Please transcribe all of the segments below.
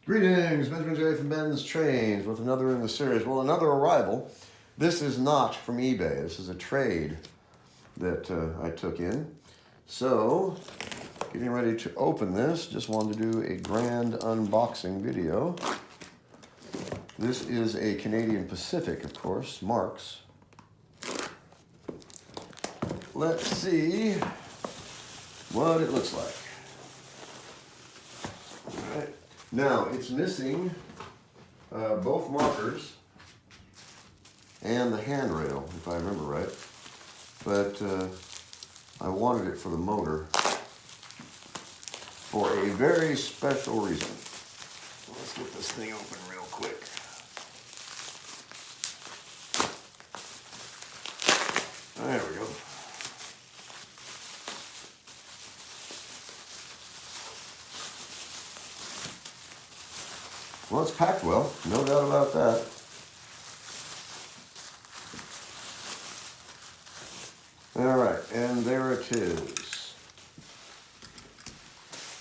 Greetings, Benjamin J. from BENZTRAINZ with another in the series. Well, another arrival. This is not from eBay. This is a trade that I took in. So, getting ready to open this. Just wanted to do a grand unboxing video. This is a Canadian Pacific, of course, Marx. Let's see what it looks like. All right. Now, it's missing both markers and the handrail, if I remember right. But I wanted it for the motor for a very special reason. Let's get this thing open real quick. There we go. Well, it's packed well, no doubt about that. All right, and there it is.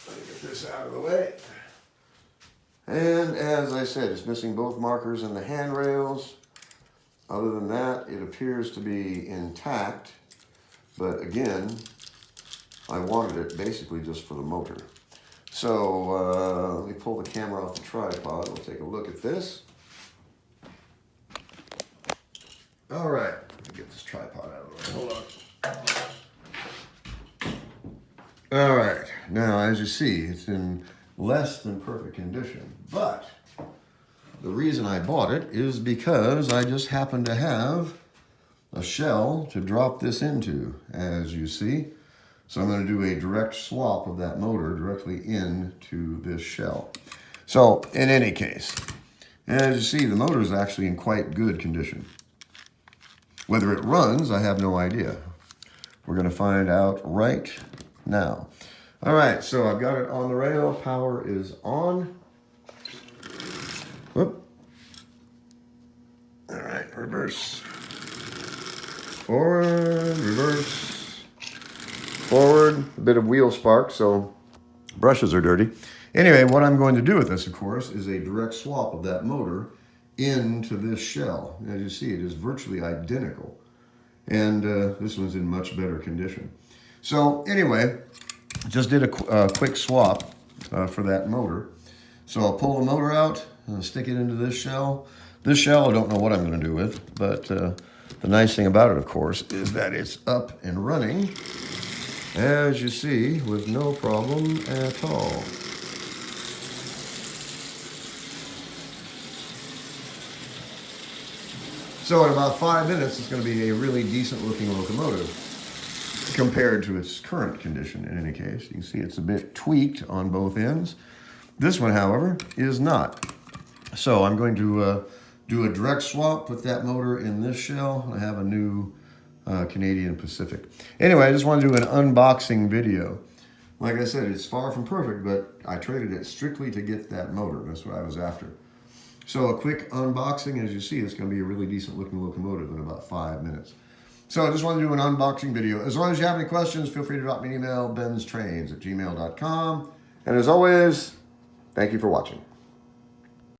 Let me get this out of the way. And as I said, it's missing both markers and the handrails. Other than that, it appears to be intact. But again, I wanted it basically just for the motor. So let me pull the camera off the tripod. We'll take a look at this. All right, let me get this tripod out of the way. Hold on. All right, now as you see, it's in less than perfect condition. But the reason I bought it is because I just happen to have a shell to drop this into, as you see. So I'm going to do a direct swap of that motor directly into this shell. So in any case, as you see, the motor is actually in quite good condition. Whether it runs, I have no idea. We're going to find out right now. All right, so I've got it on the rail. Power is on. Whoop. All right, reverse. Forward, reverse. Forward, a bit of wheel spark, so brushes are dirty. Anyway, what I'm going to do with this, of course, is a direct swap of that motor into this shell. As you see, it is virtually identical. And this one's in much better condition. So anyway, just did a quick swap for that motor. So I'll pull the motor out and stick it into this shell. This shell I don't know what I'm going to do with, but the nice thing about it, of course, is that it's up and running, as you see, with no problem at all. So in about 5 minutes, it's going to be a really decent looking locomotive compared to its current condition in any case. You can see it's a bit tweaked on both ends. This one, however, is not. So I'm going to do a direct swap, put that motor in this shell. I have a new Canadian Pacific. Anyway, I just want to do an unboxing video. Like I said, it's far from perfect, but I traded it strictly to get that motor. That's what I was after. So a quick unboxing. As you see, it's going to be a really decent looking locomotive in about 5 minutes. So I just want to do an unboxing video. As long as you have any questions, feel free to drop me an email, benztrains@gmail.com. And as always, thank you for watching.